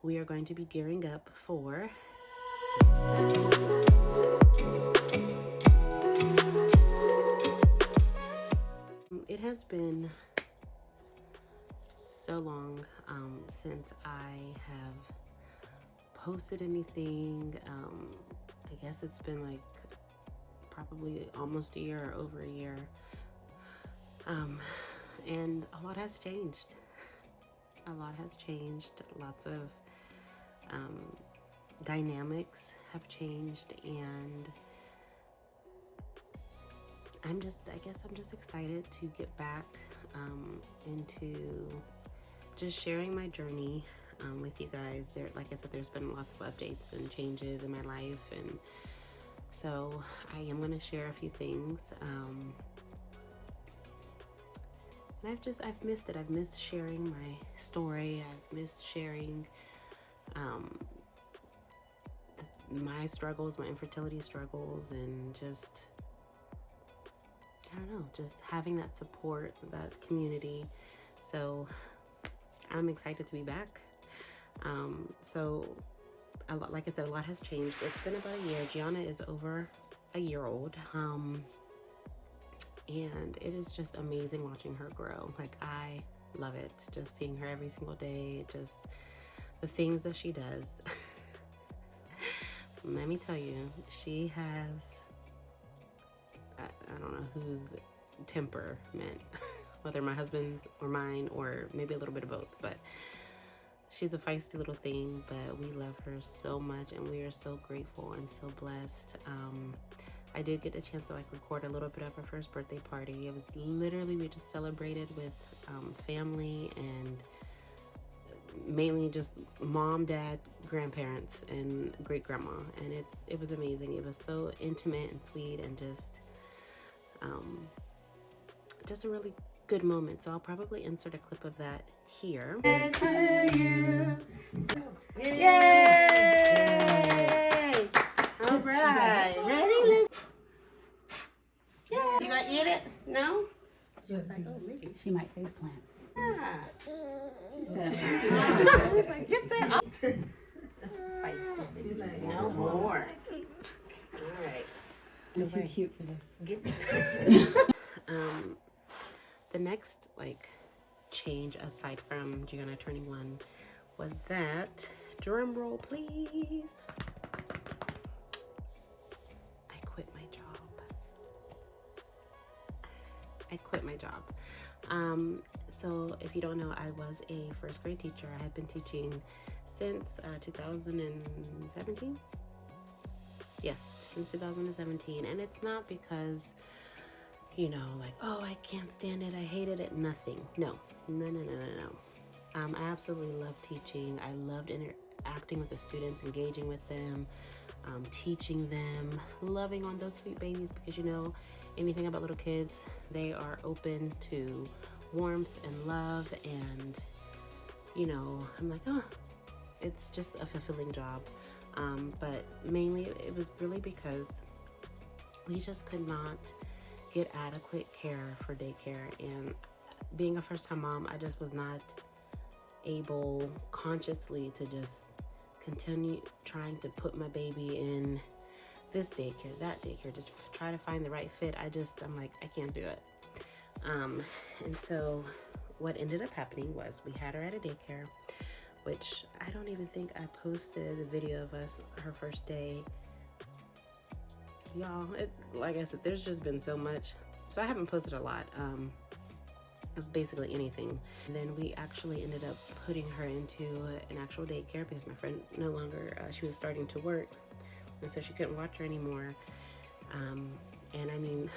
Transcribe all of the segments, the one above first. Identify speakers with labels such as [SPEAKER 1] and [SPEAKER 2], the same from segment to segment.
[SPEAKER 1] we are going to be gearing up for it has been so long since I have posted anything. I guess it's been like probably almost a year or over a year, and a lot has changed. Lots of dynamics have changed, and I guess I'm just excited to get back into just sharing my journey with you guys. Like I said, there's been lots of updates and changes in my life, and so I am going to share a few things. And I've missed it. I've missed sharing my story. I've missed sharing my struggles, my infertility struggles, and just, I don't know, just having that support, that community. So I'm excited to be back. So like I said, a lot has changed. It's been about a year. Gianna is over a year old. And it is just amazing watching her grow. Like, I love it. Just seeing her every single day, just the things that she does. Let me tell you, she has, I don't know whose temperament, whether my husband's or mine, or maybe a little bit of both, but she's a feisty little thing, but we love her so much, and we are so grateful and so blessed. I did get a chance to record a little bit of her first birthday party. It was literally, we just celebrated with family, and mainly just mom, dad, grandparents, and great grandma. And it was amazing. It was so intimate and sweet, and just a really good moment. So I'll probably insert a clip of that here. Yay! Yay! All right, ready? You gonna eat it? No? She was like, oh, maybe.
[SPEAKER 2] She might face plant.
[SPEAKER 1] Yeah.
[SPEAKER 2] She said,
[SPEAKER 1] I was like, get that up. He's like, no more. All right.
[SPEAKER 2] I'm too cute for this.
[SPEAKER 1] Get the next change aside from Gianna turning 1 was that, drum roll please, I quit my job. So if you don't know, I was a first grade teacher. I have been teaching since 2017. Yes, since 2017. And it's not because, you know, like, oh, I can't stand it, I hated it. Nothing. No. I absolutely love teaching. I loved interacting with the students, engaging with them, teaching them, loving on those sweet babies, because you know anything about little kids, they are open to warmth and love, and you know, I'm like, oh, it's just a fulfilling job. But mainly it was really because we just could not get adequate care for daycare, and being a first-time mom, I just was not able consciously to just continue trying to put my baby in this daycare, that daycare, just try to find the right fit. I'm like, I can't do it. And so what ended up happening was we had her at a daycare, which I don't even think I posted the video of us her first day. Y'all, like I said, there's just been so much, so I haven't posted a lot of basically anything. And then we actually ended up putting her into an actual daycare because my friend no longer, she was starting to work, and so she couldn't watch her anymore. And I mean,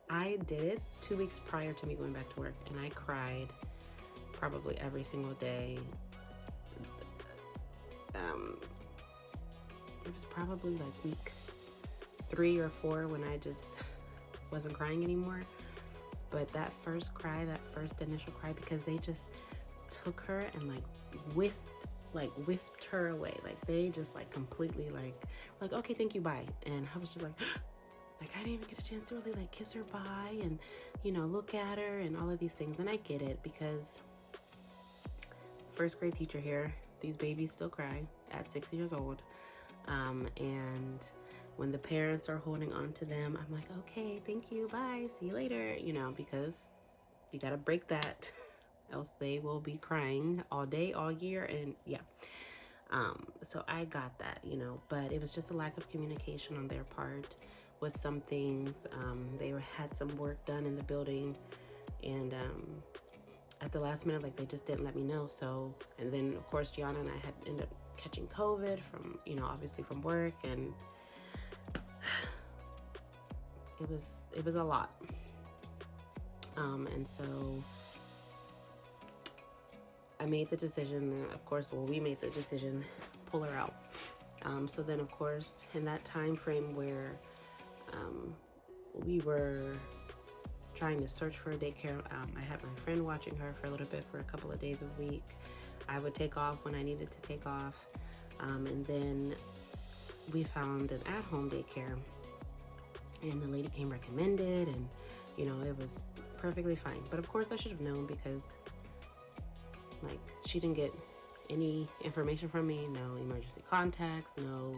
[SPEAKER 1] I did it 2 weeks prior to me going back to work, and I cried probably every single day. It was probably like week 3 or 4 when I just wasn't crying anymore. But that first cry, that first initial cry, because they just took her and whisked her away. Like they just completely like, okay, thank you, bye. And I was just like I didn't even get a chance to really kiss her bye and, you know, look at her and all of these things. And I get it, because first grade teacher here. These babies still cry at 6 years old. And when the parents are holding on to them, I'm like, okay, thank you, bye, see you later, you know, because you gotta break that, else they will be crying all day, all year, and yeah. So I got that, you know, but it was just a lack of communication on their part with some things. They had some work done in the building, and at the last minute, like, they just didn't let me know. So, and then of course Gianna and I had ended up catching COVID from, you know, obviously from work, and it was a lot. And so I made the decision, of course, well, we made the decision, pull her out. So then of course, in that time frame where we were trying to search for a daycare, I had my friend watching her for a little bit, for a couple of days a week. I would take off when I needed to take off. And then we found an at-home daycare, and the lady came recommended, and you know, it was perfectly fine. But of course I should have known, because like, she didn't get any information from me, no emergency contacts, no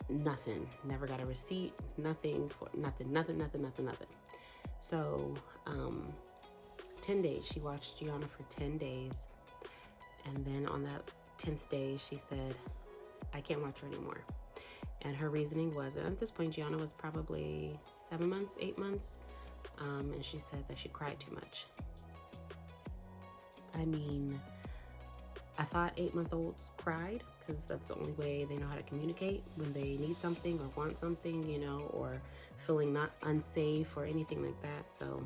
[SPEAKER 1] nothing, never got a receipt, nothing, nothing. So 10 days, she watched Gianna for 10 days, and then on that 10th day she said, I can't watch her anymore. And her reasoning was, and at this point Gianna was probably 7 months, 8 months, and she said that she cried too much. I mean, I thought 8-month-olds cried, because that's the only way they know how to communicate, when they need something or want something, you know, or feeling not unsafe or anything like that. So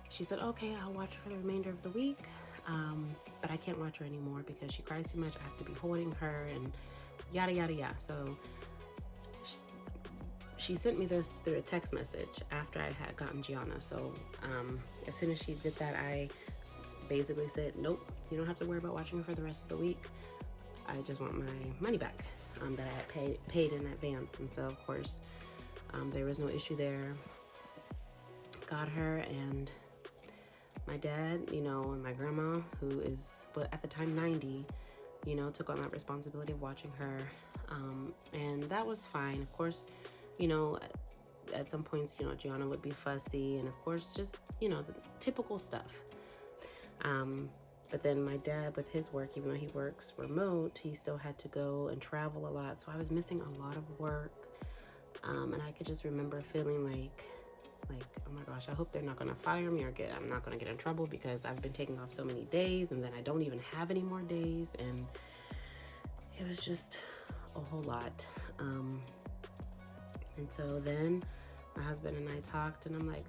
[SPEAKER 1] she said, okay, I'll watch her for the remainder of the week, but I can't watch her anymore because she cries too much. I have to be holding her, and yada yada yada. So she sent me this through a text message after I had gotten Gianna. So as soon as she did that, I basically said, nope, you don't have to worry about watching her for the rest of the week. I just want my money back that I had paid in advance. And so of course there was no issue there. Got her, and my dad, you know, and my grandma, who is, but at the time 90, you know, took on that responsibility of watching her, and that was fine. Of course, you know, at some points, you know, Gianna would be fussy, and of course, just, you know, the typical stuff. But then my dad, with his work, even though he works remote, he still had to go and travel a lot. So I was missing a lot of work. And I could just remember feeling like, oh my gosh, I hope they're not gonna fire me, or I'm not gonna get in trouble, because I've been taking off so many days, and then I don't even have any more days. And it was just a whole lot. And so then my husband and I talked, and I'm like,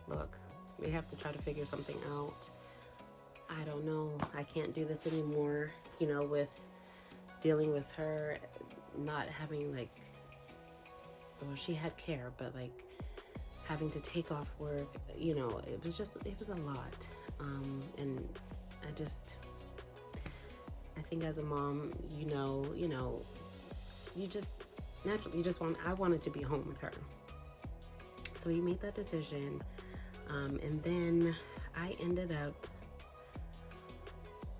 [SPEAKER 1] look, we have to try to figure something out. I don't know, I can't do this anymore, you know, with dealing with her not having, like, well, she had care, but like having to take off work, you know, it was a lot. And I think as a mom, you know, you just naturally, I wanted to be home with her. So we made that decision. And then I ended up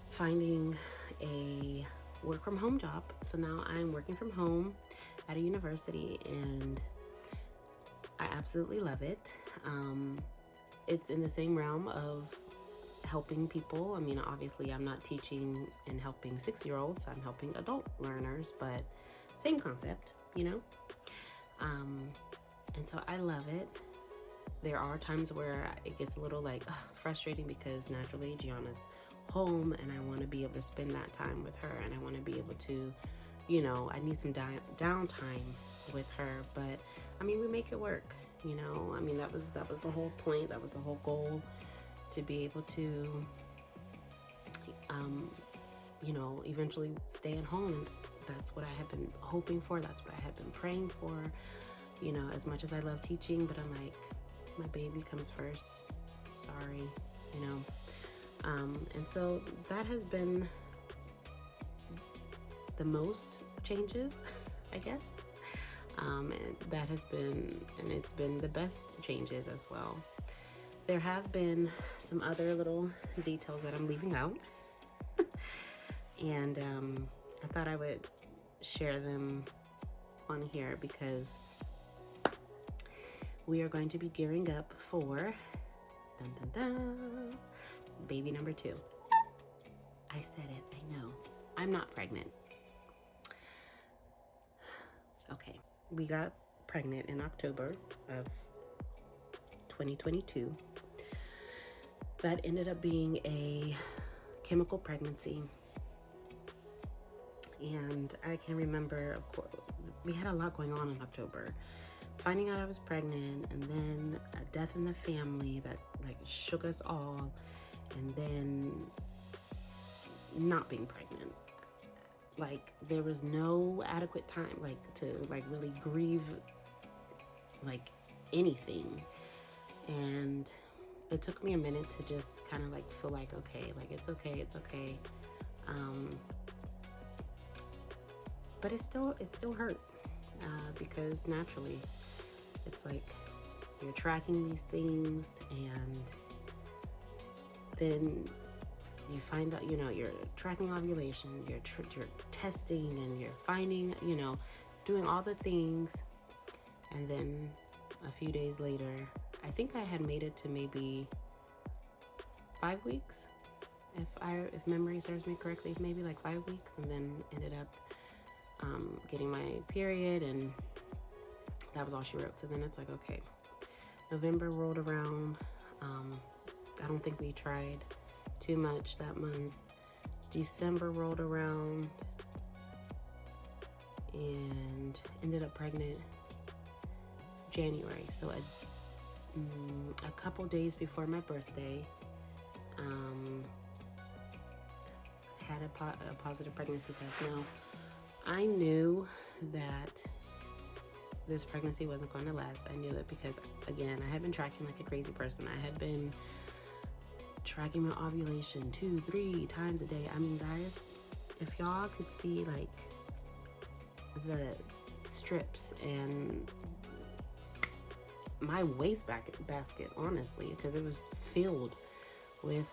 [SPEAKER 1] finding a work from home job. So now I'm working from home at a university, and I absolutely love it. It's in the same realm of helping people. I mean, obviously I'm not teaching and helping 6-year-olds, I'm helping adult learners, but same concept, you know? And so I love it. There are times where it gets a little like frustrating, because naturally Gianna's home, and I want to be able to spend that time with her, and I want to be able to, you know, I need some downtime with her. But I mean, we make it work, you know. I mean, that was the whole point, that was the whole goal, to be able to you know, eventually stay at home. That's what I have been hoping for, that's what I have been praying for, you know. As much as I love teaching, but I'm like, my baby comes first, sorry, you know. And so that has been the most changes, I guess. And that has been, and it's been the best changes as well. There have been some other little details that I'm leaving out. And I thought I would share them on here because we are going to be gearing up for dun, dun, dun, baby number 2. I said it, I know. I'm not pregnant. Okay, we got pregnant in October of 2022. That ended up being a chemical pregnancy. And I can remember, of course, we had a lot going on in October. Finding out I was pregnant, and then a death in the family that like shook us all, and then not being pregnant. Like there was no adequate time like to like really grieve like anything. And it took me a minute to just kind of like feel like, okay, like it's okay. But it still hurt because naturally it's like you're tracking these things, and then you find out, you know, you're tracking ovulation, you're testing, and you're finding, you know, doing all the things. And then a few days later, I think I had made it to maybe 5 weeks, if memory serves me correctly, maybe like 5 weeks, and then ended up getting my period, and that was all she wrote. So then it's like, okay, November rolled around. I don't think we tried too much that month. December rolled around and ended up pregnant January. So a couple days before my birthday, had a positive pregnancy test. Now, I knew that this pregnancy wasn't going to last. I knew it because, again, I had been tracking like a crazy person. I had been tracking my ovulation 2-3 times a day. I mean, guys, if y'all could see like the strips and my waste basket, honestly, because it was filled with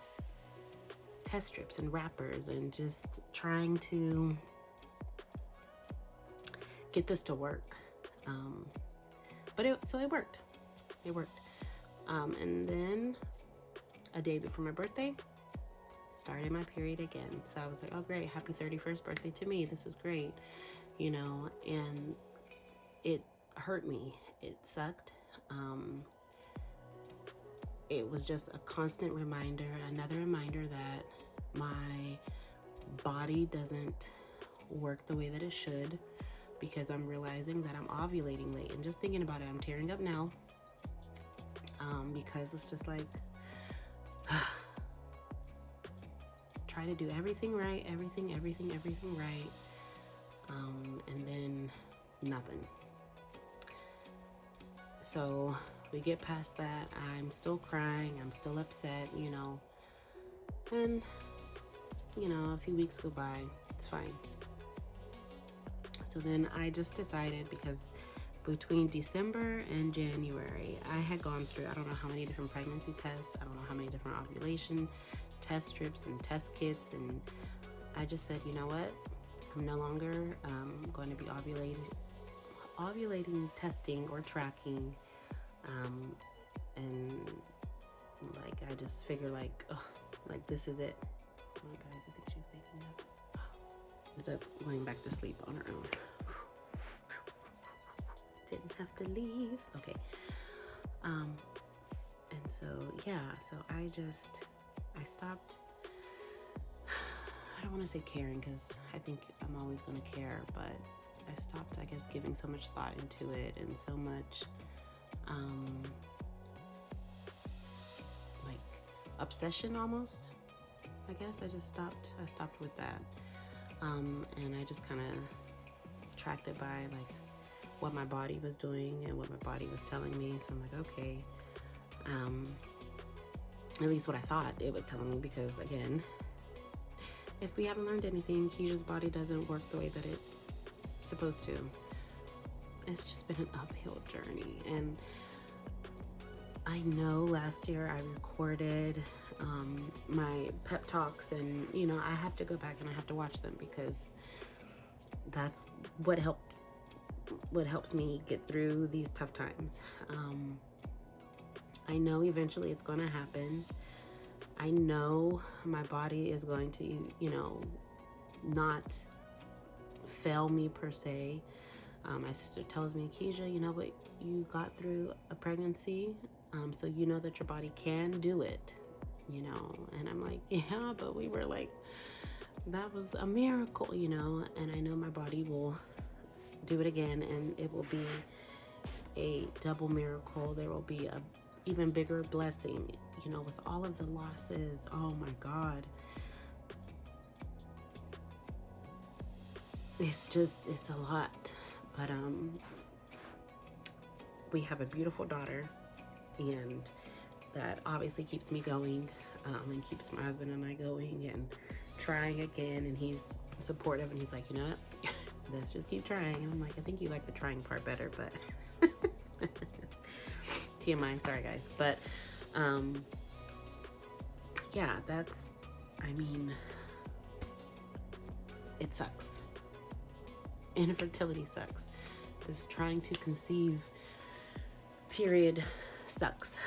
[SPEAKER 1] test strips and wrappers and just trying to get this to work. But it worked. It worked. And then a day before my birthday, started my period again. So I was like, oh great, happy 31st birthday to me. This is great, you know, and it hurt me. It sucked. It was just a constant reminder, another reminder that my body doesn't work the way that it should, because I'm realizing that I'm ovulating late. And just thinking about it, I'm tearing up now, because it's just like, try to do everything right, everything right, and then nothing. So we get past that. I'm still crying, I'm still upset, you know, and you know, a few weeks go by, it's fine. So then I just decided, because between December and January, I had gone through, I don't know how many different pregnancy tests, I don't know how many different ovulation test strips and test kits, and I just said, you know what, I'm no longer going to be ovulating testing or tracking, and like I just figure like, oh, like this is it. Oh guys, I think she's waking up. Ended up going back to sleep on her own. Didn't have to leave. Okay. And so yeah, so I stopped. I don't want to say caring, because I think I'm always going to care, but I stopped, I guess, giving so much thought into it, and so much like obsession almost. I guess I stopped with that, and I just kind of tracked it by like what my body was doing and what my body was telling me. So I'm like, okay, at least what I thought it was telling me, because again, if we haven't learned anything, Keisha's body doesn't work the way that it's supposed to. It's just been an uphill journey, and I know last year I recorded my pep talks, and you know, I have to go back and I have to watch them because that's what helps me get through these tough times. I know eventually it's going to happen. I know my body is going to, you know, not fail me per se. My sister tells me, Keisha, you know what, you got through a pregnancy, so you know that your body can do it, you know. And I'm like, yeah, but we were like, that was a miracle, you know. And I know my body will do it again, and it will be a double miracle. There will be a even bigger blessing, you know, with all of the losses. Oh my God. It's a lot. But we have a beautiful daughter, and that obviously keeps me going, and keeps my husband and I going and trying again. And he's supportive, and he's like, you know what, let's just keep trying. And I'm like, I think you like the trying part better, but TMI, sorry guys. But yeah, I mean, it sucks. Infertility sucks. This trying to conceive period sucks.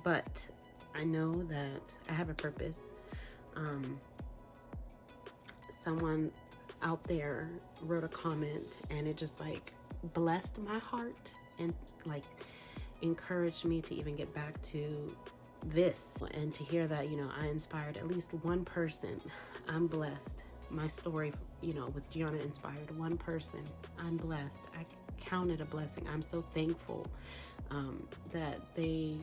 [SPEAKER 1] But I know that I have a purpose. Someone out there wrote a comment, and it just like blessed my heart and like encouraged me to even get back to this, and to hear that, you know, I inspired at least one person. I'm blessed. My story, you know, with Gianna inspired one person. I'm blessed. I count it a blessing. I'm so thankful that they,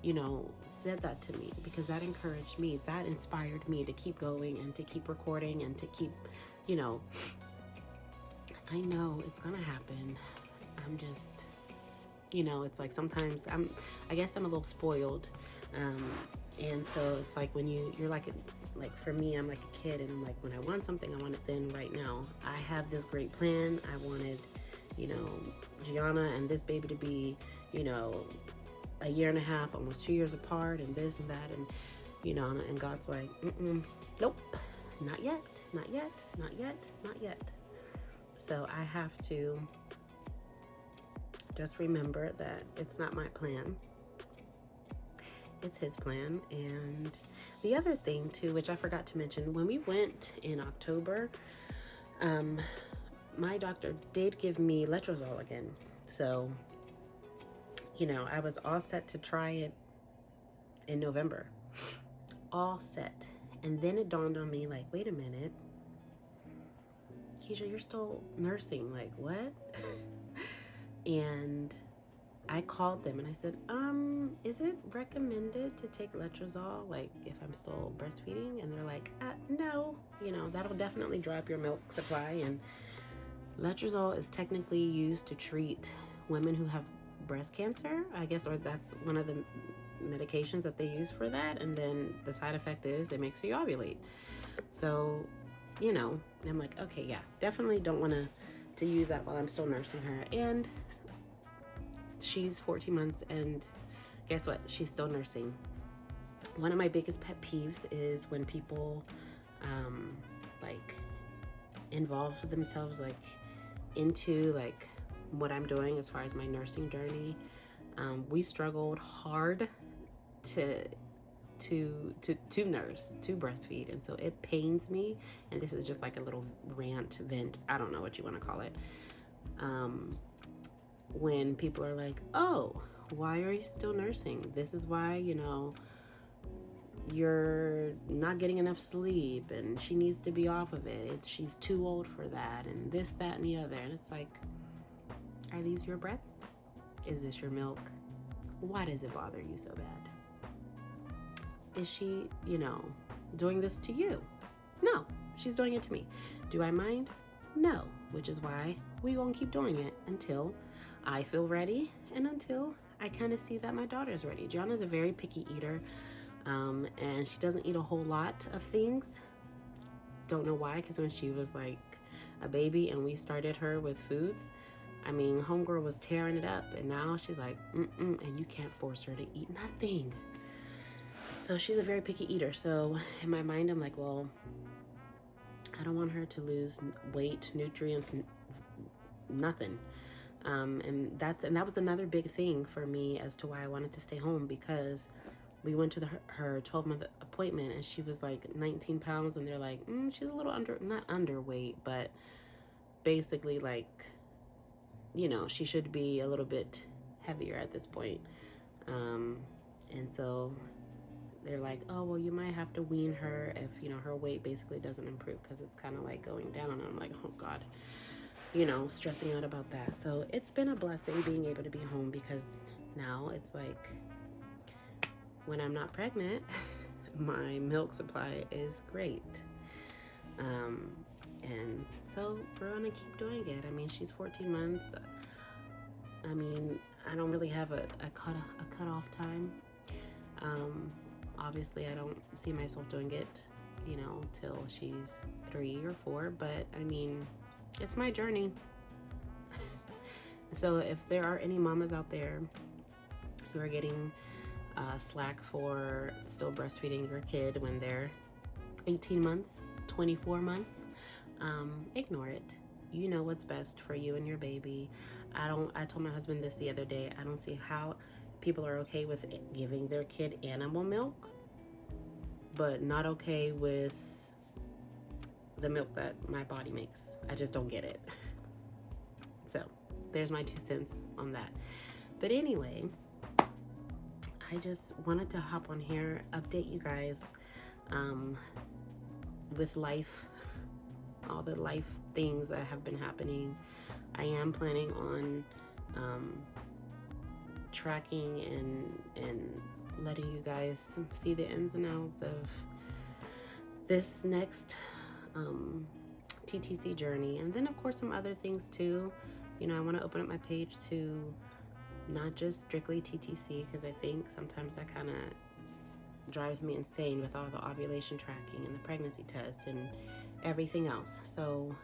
[SPEAKER 1] you know, said that to me, because that encouraged me. That inspired me to keep going and to keep recording and to keep, you know, I know it's gonna happen. I'm just, you know, it's like sometimes I guess I'm a little spoiled. And so it's like when you're like for me, I'm like a kid, and I'm like, when I want something, I want it then right now. I have this great plan. I wanted, you know, Gianna and this baby to be, you know, a year and a half, almost 2 years apart, and this and that, and you know, and God's like, nope, not yet, not yet, not yet, not yet. So I have to just remember that it's not my plan. It's his plan. And the other thing too, which I forgot to mention, when we went in October, my doctor did give me letrozole again. So, you know, I was all set to try it in November, all set. And then it dawned on me, like, wait a minute, Keisha, you're still nursing. Like, what? And I called them and I said, is it recommended to take letrozole, like, if I'm still breastfeeding? And they're like, no, you know, that'll definitely drop your milk supply. And letrozole is technically used to treat women who have breast cancer, I guess, or that's one of the medications that they use for that. And then the side effect is it makes you ovulate. So, you know, I'm like, okay, yeah, definitely don't want to use that while I'm still nursing her. And she's 14 months, and guess what? She's still nursing. One of my biggest pet peeves is when people like involve themselves like into like what I'm doing as far as my nursing journey. We struggled hard to nurse, to breastfeed, and so it pains me. And this is just like a little rant, vent, I don't know what you want to call it. When people are like, oh, why are you still nursing? This is why, you know, you're not getting enough sleep, and she needs to be off of it. She's too old for that, and this, that, and the other. And it's like, are these your breasts? Is this your milk? Why does it bother you so bad? Is she, you know, doing this to you? No, she's doing it to me. Do I mind? No, which is why we gonna keep doing it until I feel ready, and until I kind of see that my daughter's ready. Gianna's a very picky eater, and she doesn't eat a whole lot of things. Don't know why, because when she was like a baby and we started her with foods, I mean, homegirl was tearing it up, and now she's like, and you can't force her to eat nothing. So she's a very picky eater. So in my mind, I'm like, well, I don't want her to lose weight, nutrients, nothing. And that was another big thing for me as to why I wanted to stay home, because we went to her 12-month appointment and she was like 19 pounds, and they're like, she's a little not underweight, but basically like, you know, she should be a little bit heavier at this point. And so they're like, oh, well, you might have to wean her if, you know, her weight basically doesn't improve, because it's kind of like going down. And I'm like, oh God, you know, stressing out about that. So it's been a blessing being able to be home, because now it's like when I'm not pregnant, my milk supply is great. And so we're gonna keep doing it. I mean, she's 14 months. I mean, I don't really have a cutoff time. Obviously, I don't see myself doing it, you know, till she's 3 or 4. But I mean, it's my journey. So if there are any mamas out there who are getting slack for still breastfeeding your kid when they're 18 months, 24 months, ignore it. You know what's best for you and your baby. I told my husband this the other day. I don't see how people are okay with giving their kid animal milk, but not okay with the milk that my body makes. I just don't get it. So there's my 2 cents on that. But anyway, I just wanted to hop on here, update you guys with life, all the life things that have been happening. I am planning on tracking and letting you guys see the ins and outs of this next TTC journey, and then of course some other things too. You know, I want to open up my page to not just strictly TTC, because I think sometimes that kind of drives me insane with all the ovulation tracking and the pregnancy tests and everything else. So,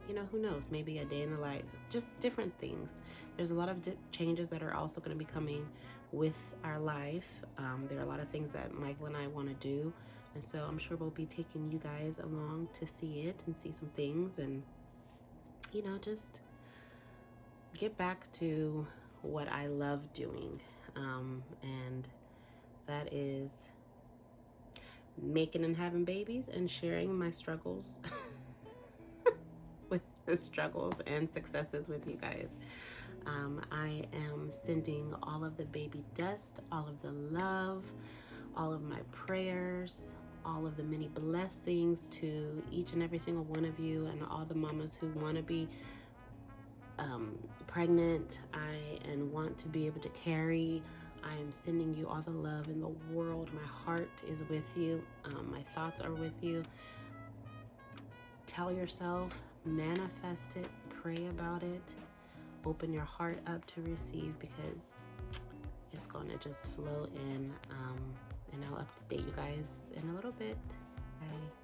[SPEAKER 1] you know, who knows, maybe a day in the life, just different things. There's a lot of changes that are also going to be coming with our life. There are a lot of things that Michael and I want to do, and so I'm sure we'll be taking you guys along to see it and see some things, and, you know, just get back to what I love doing, and that is making and having babies and sharing my struggles with the struggles and successes with you guys. I am sending all of the baby dust, all of the love, all of my prayers, all of the many blessings to each and every single one of you, and all the mamas who want to be pregnant and want to be able to carry. I am sending you all the love in the world. My heart is with you. My thoughts are with you. Tell yourself, manifest it, pray about it, open your heart up to receive, because it's going to just flow in. And I'll update you guys in a little bit. Bye.